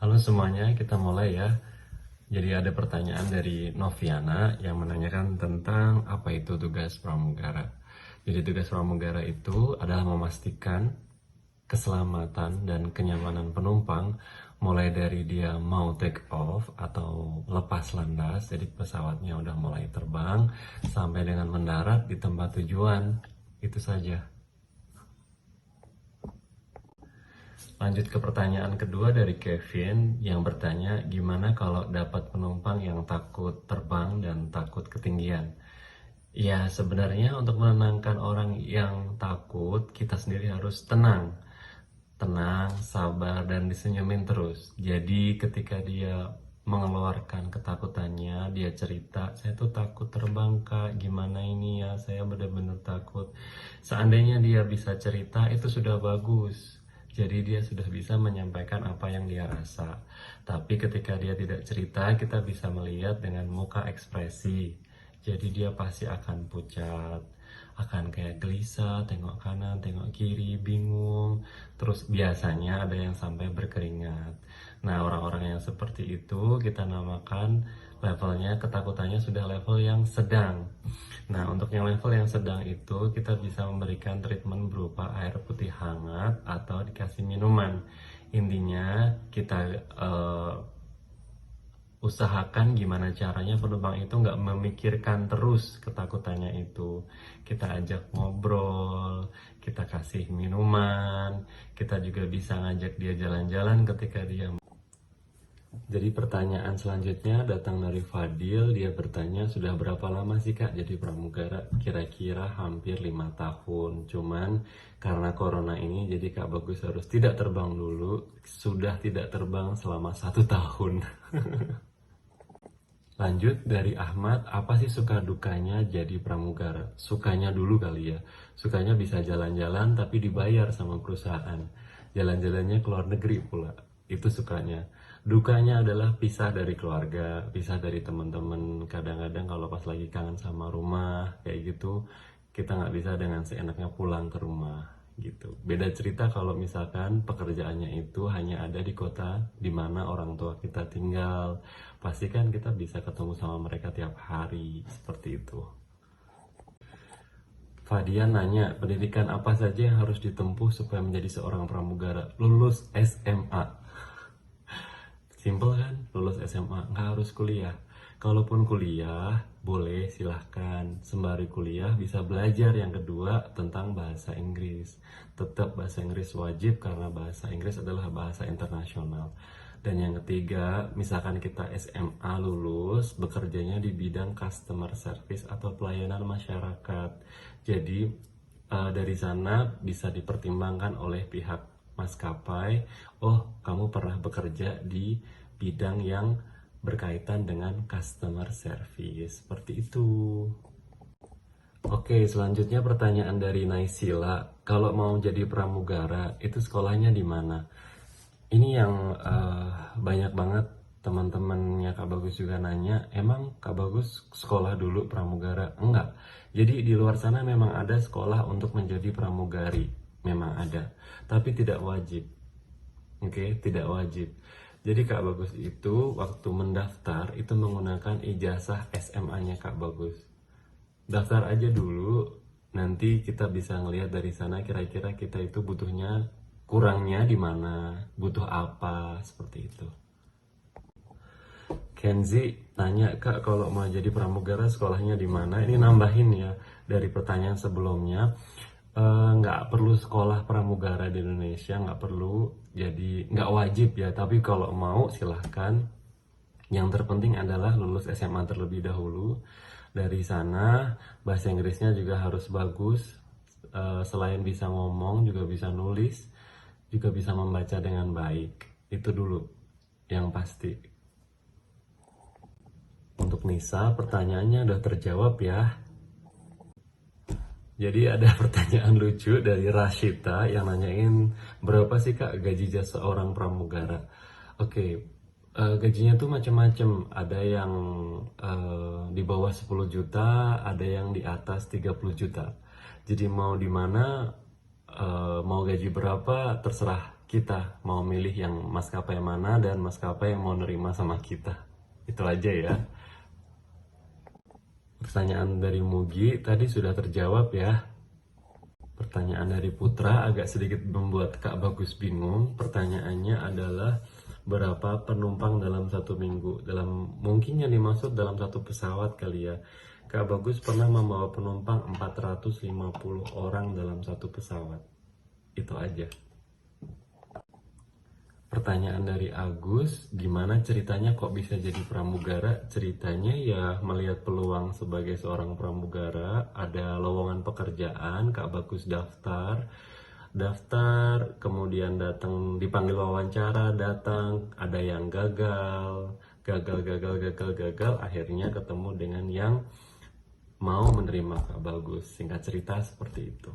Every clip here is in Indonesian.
Halo semuanya, kita mulai ya. Jadi ada pertanyaan dari Noviana yang menanyakan tentang apa itu tugas pramugara. Jadi tugas pramugara itu adalah memastikan keselamatan dan kenyamanan penumpang mulai dari dia mau take off atau lepas landas, jadi pesawatnya udah mulai terbang sampai dengan mendarat di tempat tujuan. Itu saja. Lanjut ke pertanyaan kedua dari Kevin yang bertanya, gimana kalau dapat penumpang yang takut terbang dan takut ketinggian? Ya, sebenarnya untuk menenangkan orang yang takut, kita sendiri harus tenang. Tenang, sabar, dan disenyumin terus. Jadi ketika dia mengeluarkan ketakutannya, dia cerita, saya tuh takut terbang kak, gimana ini ya, saya benar-benar takut. Seandainya dia bisa cerita, itu sudah bagus. Jadi dia sudah bisa menyampaikan apa yang dia rasa. Tapi ketika dia tidak cerita, kita bisa melihat dengan muka ekspresi. Jadi dia pasti akan pucat, akan kayak gelisah, tengok kanan, tengok kiri, bingung. Terus biasanya ada yang sampai berkeringat. Nah, orang-orang yang seperti itu kita namakan levelnya, ketakutannya sudah level yang sedang. Nah, untuk yang level yang sedang itu kita bisa memberikan treatment berupa air putih hangat atau dikasih minuman. Intinya kita usahakan gimana caranya penumpang itu nggak memikirkan terus ketakutannya itu. Kita ajak ngobrol, kita kasih minuman, kita juga bisa ngajak dia jalan-jalan ketika dia. Jadi pertanyaan selanjutnya datang dari Fadil. Dia bertanya, sudah berapa lama sih kak jadi pramugara? Kira-kira hampir 5 tahun. Cuman karena corona ini jadi kak Bagus harus tidak terbang dulu. Sudah tidak terbang selama 1 tahun. Lanjut dari Ahmad, apa sih suka dukanya jadi pramugara? Sukanya dulu kali ya. Sukanya bisa jalan-jalan tapi dibayar sama perusahaan. Jalan-jalannya ke luar negeri pula. Itu sukanya. Dukanya adalah pisah dari keluarga, pisah dari teman-teman. Kadang-kadang kalau pas lagi kangen sama rumah, kayak gitu, kita nggak bisa dengan seenaknya pulang ke rumah gitu. Beda cerita kalau misalkan pekerjaannya itu hanya ada di kota di mana orang tua kita tinggal. Pasti kan kita bisa ketemu sama mereka tiap hari, seperti itu. Fadian nanya, pendidikan apa saja yang harus ditempuh supaya menjadi seorang pramugara? Lulus SMA. Simple kan? Lulus SMA, nggak harus kuliah. Kalaupun kuliah, boleh silahkan. Sembari kuliah bisa belajar yang kedua tentang bahasa Inggris. Tetap bahasa Inggris wajib karena bahasa Inggris adalah bahasa internasional. Dan yang ketiga, misalkan kita SMA lulus, bekerjanya di bidang customer service atau pelayanan masyarakat. Jadi dari sana bisa dipertimbangkan oleh pihak maskapai, oh kamu pernah bekerja di bidang yang berkaitan dengan customer service, seperti itu. Oke, selanjutnya pertanyaan dari Naisila, kalau mau jadi pramugara itu sekolahnya di mana? Ini yang banyak banget teman-temannya Kak Bagus juga nanya, emang Kak Bagus sekolah dulu pramugara? Enggak. Jadi di luar sana memang ada sekolah untuk menjadi pramugari, memang ada, tapi tidak wajib. Oke, tidak wajib. Jadi Kak Bagus itu waktu mendaftar itu menggunakan ijazah SMA-nya Kak Bagus. Daftar aja dulu, nanti kita bisa ngelihat dari sana kira-kira kita itu butuhnya, kurangnya di mana, butuh apa, seperti itu. Kenzi tanya, kak kalau mau jadi pramugara sekolahnya di mana? Ini nambahin ya dari pertanyaan sebelumnya. Nggak perlu sekolah pramugara di Indonesia, nggak perlu, jadi nggak wajib ya, tapi kalau mau silahkan. Yang terpenting adalah lulus SMA terlebih dahulu. Dari sana bahasa Inggrisnya juga harus bagus. Selain bisa ngomong juga bisa nulis, juga bisa membaca dengan baik. Itu dulu yang pasti. Untuk Nisa, pertanyaannya udah terjawab ya. Jadi ada pertanyaan lucu dari Rashita yang nanyain, berapa sih kak gaji jasa seorang pramugara? Oke, gajinya tuh macam-macam. Ada yang di bawah 10 juta, ada yang di atas 30 juta. Jadi mau di mana, mau gaji berapa, terserah kita mau milih yang maskapai mana dan maskapai yang mau nerima sama kita. Itu aja ya. Pertanyaan dari Mugi tadi sudah terjawab ya. Pertanyaan dari Putra agak sedikit membuat Kak Bagus bingung. Pertanyaannya adalah berapa penumpang dalam satu minggu? Mungkin yang dimaksud dalam satu pesawat kali ya. Kak Bagus pernah membawa penumpang 450 orang dalam satu pesawat. Itu aja. Pertanyaan dari Agus, gimana ceritanya kok bisa jadi pramugara? Ceritanya ya melihat peluang sebagai seorang pramugara, ada lowongan pekerjaan, Kak Bagus daftar, kemudian datang dipanggil wawancara, datang, ada yang gagal, akhirnya ketemu dengan yang mau menerima Kak Bagus. Singkat cerita seperti itu.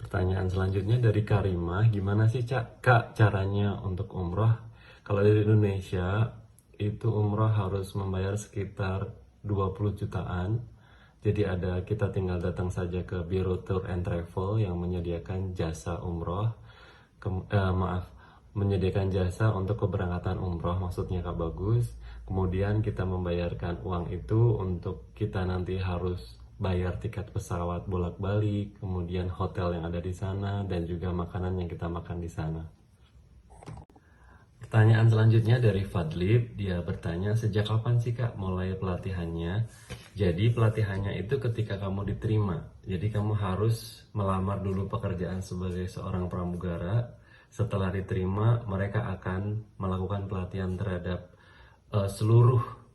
Pertanyaan selanjutnya dari Karimah, gimana sih Kak caranya untuk umroh? Kalau di Indonesia itu umroh harus membayar sekitar 20 jutaan. Jadi kita tinggal datang saja ke Biro Tour and Travel yang menyediakan jasa umroh. Menyediakan jasa untuk keberangkatan umroh, maksudnya Kak Bagus. Kemudian kita membayarkan uang itu untuk kita nanti harus bayar tiket pesawat bolak-balik, kemudian hotel yang ada di sana, dan juga makanan yang kita makan di sana. Pertanyaan selanjutnya dari Fadlib, dia bertanya, sejak kapan sih Kak mulai pelatihannya? Jadi pelatihannya itu ketika kamu diterima, jadi kamu harus melamar dulu pekerjaan sebagai seorang pramugara. Setelah diterima, mereka akan melakukan pelatihan terhadap seluruh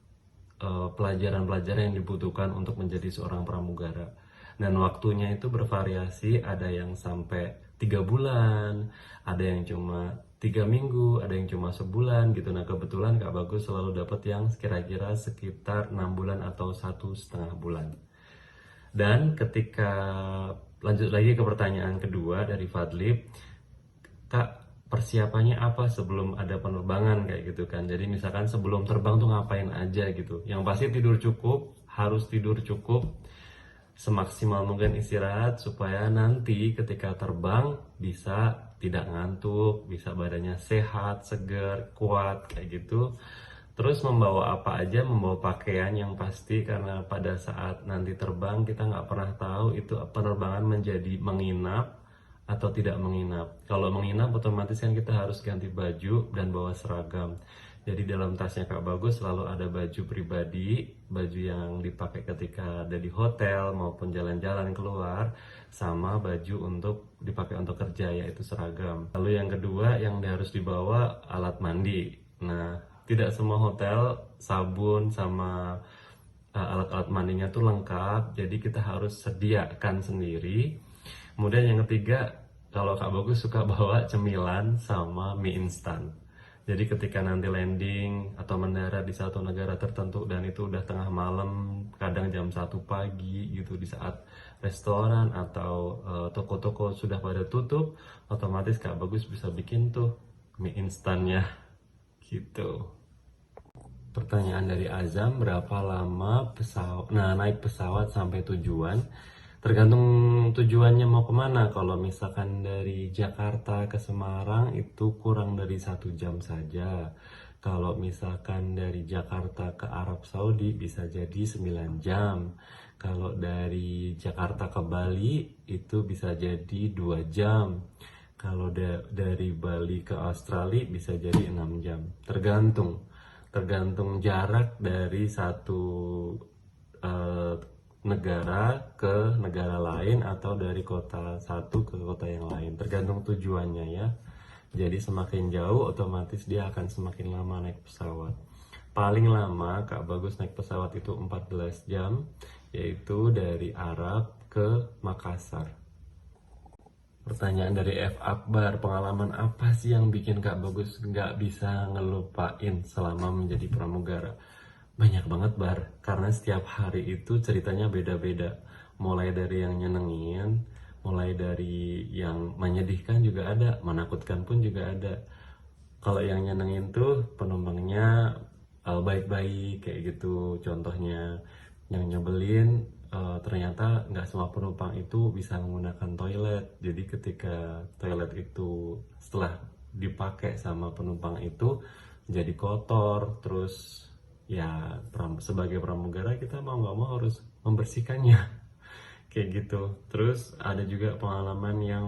pelajaran-pelajaran yang dibutuhkan untuk menjadi seorang pramugara. Dan waktunya itu bervariasi, ada yang sampai 3 bulan, ada yang cuma 3 minggu, ada yang cuma sebulan gitu. Nah kebetulan Kak Bagus selalu dapat yang kira-kira sekitar 6 bulan atau 1,5 bulan. Dan ketika lanjut lagi ke pertanyaan kedua dari Fadlib, Kak, persiapannya apa sebelum ada penerbangan kayak gitu kan. Jadi misalkan sebelum terbang tuh ngapain aja gitu. Yang pasti tidur cukup, harus tidur cukup, semaksimal mungkin istirahat supaya nanti ketika terbang bisa tidak ngantuk, bisa badannya sehat, segar, kuat kayak gitu. Terus membawa apa aja, membawa pakaian yang pasti karena pada saat nanti terbang kita nggak pernah tahu itu penerbangan menjadi menginap atau tidak menginap. Kalau menginap otomatis kan kita harus ganti baju dan bawa seragam. Jadi dalam tasnya Kak Bagus selalu ada baju pribadi, baju yang dipakai ketika ada di hotel maupun jalan-jalan keluar, sama baju untuk dipakai untuk kerja yaitu seragam. Lalu yang kedua yang harus dibawa alat mandi. Nah, tidak semua hotel sabun sama alat-alat mandinya tuh lengkap, jadi kita harus sediakan sendiri. Kemudian yang ketiga, kalau Kak Bagus suka bawa cemilan sama mie instan. Jadi ketika nanti landing atau mendarat di satu negara tertentu dan itu udah tengah malam, kadang jam 1 pagi gitu, di saat restoran atau toko-toko sudah pada tutup, otomatis Kak Bagus bisa bikin tuh mie instannya gitu. Pertanyaan dari Azam, berapa lama naik pesawat sampai tujuan? Tergantung tujuannya mau kemana. Kalau misalkan dari Jakarta ke Semarang itu kurang dari 1 jam saja. Kalau misalkan dari Jakarta ke Arab Saudi bisa jadi 9 jam. Kalau dari Jakarta ke Bali itu bisa jadi 2 jam. Kalau dari Bali ke Australia bisa jadi 6 jam. Tergantung jarak dari satu negara ke negara lain atau dari kota satu ke kota yang lain, tergantung tujuannya ya. Jadi semakin jauh otomatis dia akan semakin lama naik pesawat. Paling lama Kak Bagus naik pesawat itu 14 jam, yaitu dari Arab ke Makassar. Pertanyaan dari F. Akbar, pengalaman apa sih yang bikin Kak Bagus nggak bisa ngelupain selama menjadi pramugara? Banyak banget Bar, karena setiap hari itu ceritanya beda-beda. Mulai dari yang nyenengin, mulai dari yang menyedihkan juga ada, menakutkan pun juga ada. Kalau yang nyenengin tuh penumpangnya baik-baik kayak gitu. Contohnya yang nyebelin ternyata nggak semua penumpang itu bisa menggunakan toilet. Jadi ketika toilet itu setelah dipakai sama penumpang itu jadi kotor, terus ya sebagai pramugara kita mau nggak mau harus membersihkannya kayak gitu. Terus ada juga pengalaman yang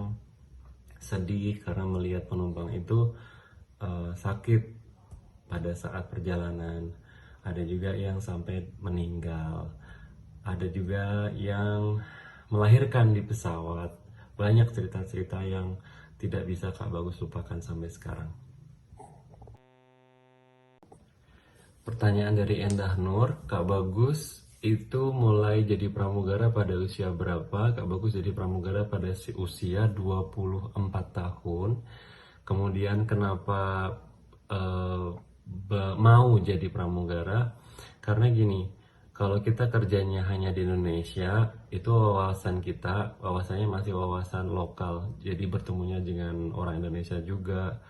sedih karena melihat penumpang itu sakit pada saat perjalanan. Ada juga yang sampai meninggal. Ada juga yang melahirkan di pesawat. Banyak cerita-cerita yang tidak bisa Kak Bagus lupakan sampai sekarang. Pertanyaan dari Endah Nur, Kak Bagus itu mulai jadi pramugara pada usia berapa? Kak Bagus jadi pramugara pada usia 24 tahun. Kemudian kenapa eh, mau jadi pramugara? Karena gini, kalau kita kerjanya hanya di Indonesia, itu wawasannya masih wawasan lokal. Jadi bertemunya dengan orang Indonesia juga.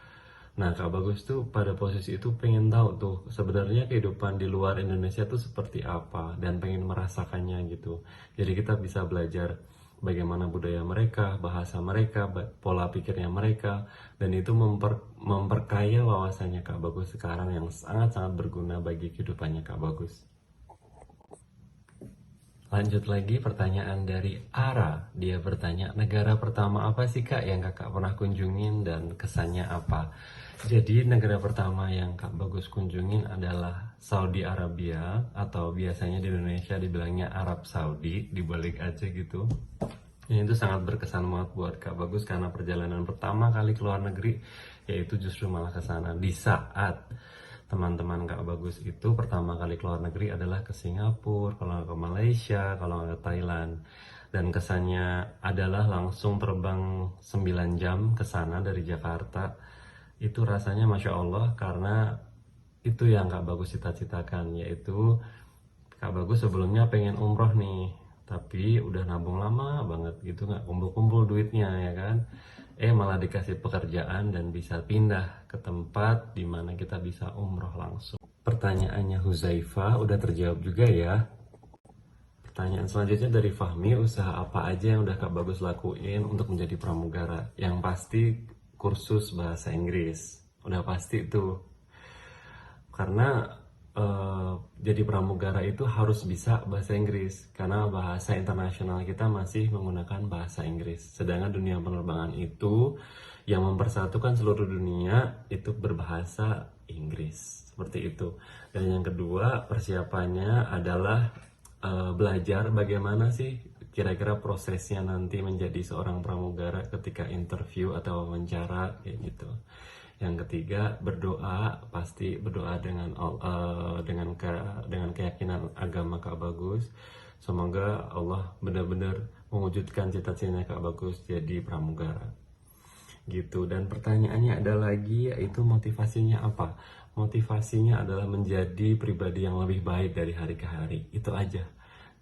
Nah, Kak Bagus tuh pada posisi itu pengen tahu tuh sebenarnya kehidupan di luar Indonesia tuh seperti apa dan pengen merasakannya gitu. Jadi kita bisa belajar bagaimana budaya mereka, bahasa mereka, pola pikirnya mereka, dan itu memperkaya wawasannya Kak Bagus sekarang yang sangat-sangat berguna bagi kehidupannya Kak Bagus. Lanjut lagi pertanyaan dari Ara. Dia bertanya, negara pertama apa sih Kak yang Kakak pernah kunjungin dan kesannya apa? Jadi negara pertama yang Kak Bagus kunjungin adalah Saudi Arabia, atau biasanya di Indonesia dibilangnya Arab Saudi, dibalik aja gitu. Ini itu sangat berkesan banget buat Kak Bagus karena perjalanan pertama kali ke luar negeri yaitu justru malah ke sana di saat teman-teman Kak Bagus itu pertama kali ke luar negeri adalah ke Singapura, kalau nggak ke Malaysia, kalau nggak ke Thailand. Dan kesannya adalah langsung terbang 9 jam ke sana dari Jakarta. Itu rasanya Masya Allah karena itu yang Kak Bagus cita-citakan, yaitu Kak Bagus sebelumnya pengen umroh nih, tapi udah nabung lama banget gitu, nggak kumpul-kumpul duitnya ya kan. Malah dikasih pekerjaan dan bisa pindah ke tempat dimana kita bisa umroh langsung. Pertanyaannya Huzaifah udah terjawab juga ya. Pertanyaan selanjutnya dari Fahmi, usaha apa aja yang udah Kak Bagus lakuin untuk menjadi pramugara? Yang pasti kursus bahasa Inggris, udah pasti tuh. Karena jadi pramugara itu harus bisa bahasa Inggris karena bahasa internasional kita masih menggunakan bahasa Inggris. Sedangkan dunia penerbangan itu yang mempersatukan seluruh dunia itu berbahasa Inggris. Seperti itu. Dan yang kedua, persiapannya adalah belajar bagaimana sih kira-kira prosesnya nanti menjadi seorang pramugara ketika interview atau wawancara kayak gitu. Yang ketiga, berdoa, pasti berdoa dengan keyakinan agama Kak Bagus. Semoga Allah benar-benar mewujudkan cita-citanya Kak Bagus jadi pramugara. Gitu. Dan pertanyaannya ada lagi, yaitu motivasinya apa? Motivasinya adalah menjadi pribadi yang lebih baik dari hari ke hari. Itu aja.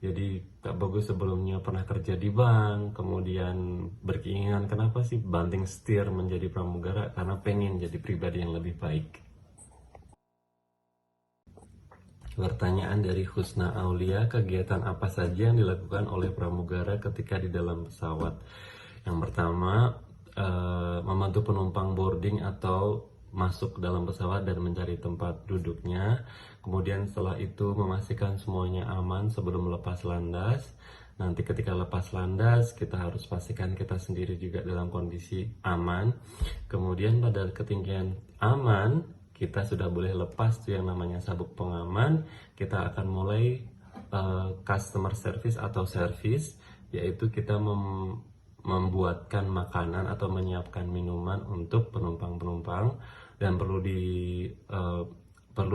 Jadi Kak Bagus sebelumnya pernah kerja di bank, kemudian berkeinginan kenapa sih banting setir menjadi pramugara, karena pengen jadi pribadi yang lebih baik. Pertanyaan dari Husna Aulia, kegiatan apa saja yang dilakukan oleh pramugara ketika di dalam pesawat? Yang pertama, membantu penumpang boarding atau masuk ke dalam pesawat dan mencari tempat duduknya. Kemudian setelah itu memastikan semuanya aman sebelum lepas landas. Nanti ketika lepas landas kita harus pastikan kita sendiri juga dalam kondisi aman. Kemudian pada ketinggian aman kita sudah boleh lepas tuh yang namanya sabuk pengaman. Kita akan mulai customer service atau service, yaitu kita membuatkan makanan atau menyiapkan minuman untuk penumpang-penumpang. Dan perlu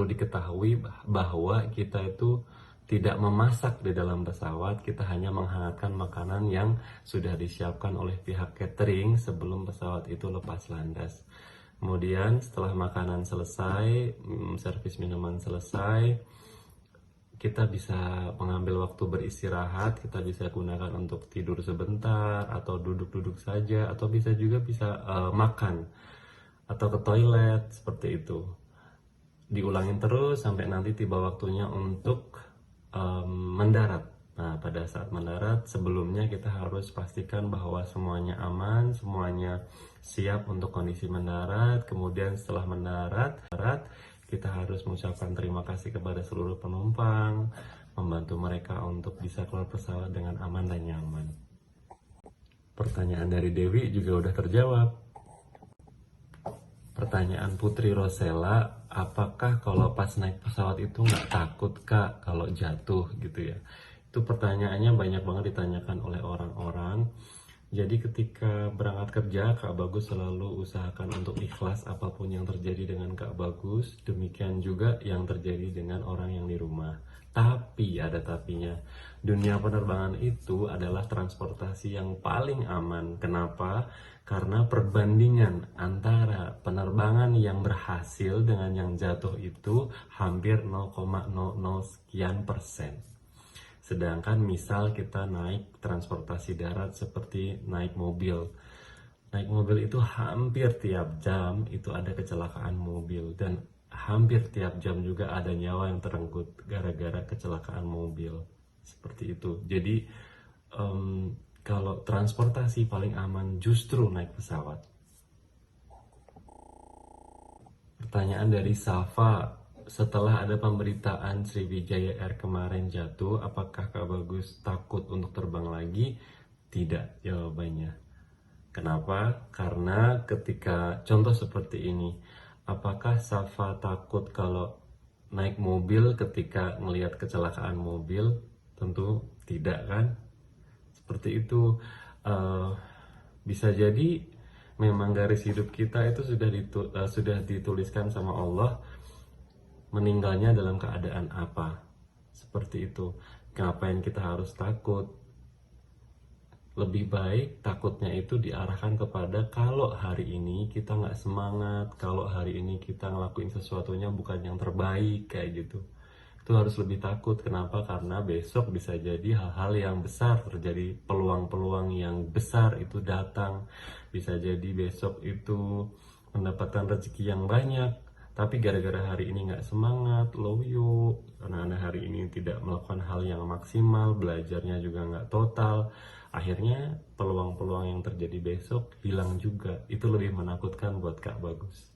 diketahui bahwa kita itu tidak memasak di dalam pesawat, kita hanya menghangatkan makanan yang sudah disiapkan oleh pihak catering sebelum pesawat itu lepas landas. Kemudian setelah makanan selesai, servis minuman selesai, kita bisa mengambil waktu beristirahat, kita bisa gunakan untuk tidur sebentar atau duduk-duduk saja, atau bisa makan atau ke toilet, seperti itu. Diulangin terus sampai nanti tiba waktunya untuk mendarat. Nah, pada saat mendarat, sebelumnya kita harus pastikan bahwa semuanya aman, semuanya siap untuk kondisi mendarat. Kemudian setelah mendarat, kita harus mengucapkan terima kasih kepada seluruh penumpang, membantu mereka untuk bisa keluar pesawat dengan aman dan nyaman. Pertanyaan dari Dewi juga udah terjawab. Pertanyaan Putri Rosella, apakah kalau pas naik pesawat itu nggak takut kak kalau jatuh gitu ya? Itu pertanyaannya banyak banget ditanyakan oleh orang-orang. Jadi ketika berangkat kerja, Kak Bagus selalu usahakan untuk ikhlas apapun yang terjadi dengan Kak Bagus. Demikian juga yang terjadi dengan orang yang di rumah. Tapi ada tapinya. Dunia penerbangan itu adalah transportasi yang paling aman. Kenapa? Karena perbandingan antara penerbangan yang berhasil dengan yang jatuh itu hampir 0,00 sekian persen. Sedangkan misal kita naik transportasi darat seperti naik mobil. Naik mobil itu hampir tiap jam itu ada kecelakaan mobil, dan hampir tiap jam juga ada nyawa yang terenggut gara-gara kecelakaan mobil. Seperti itu. Jadi kalau transportasi paling aman justru naik pesawat. Pertanyaan dari Safa, setelah ada pemberitaan Sriwijaya Air kemarin jatuh, apakah Kak Bagus takut untuk terbang lagi? Tidak, jawabannya. Kenapa? Karena ketika contoh seperti ini, apakah Safa takut kalau naik mobil ketika melihat kecelakaan mobil? Tentu tidak kan? Seperti itu. Eh, Bisa jadi memang garis hidup kita itu sudah dituliskan sama Allah, meninggalnya dalam keadaan apa. Seperti itu. Ngapain kita harus takut? Lebih baik takutnya itu diarahkan kepada kalau hari ini kita nggak semangat, kalau hari ini kita ngelakuin sesuatunya bukan yang terbaik kayak gitu. Itu harus lebih takut. Kenapa? Karena besok bisa jadi hal-hal yang besar terjadi, peluang-peluang yang besar itu datang. Bisa jadi besok itu mendapatkan rezeki yang banyak, tapi gara-gara hari ini nggak semangat, loyo, karena Anda hari ini tidak melakukan hal yang maksimal, belajarnya juga nggak total, akhirnya peluang-peluang yang terjadi besok hilang juga. Itu lebih menakutkan buat Kak Bagus.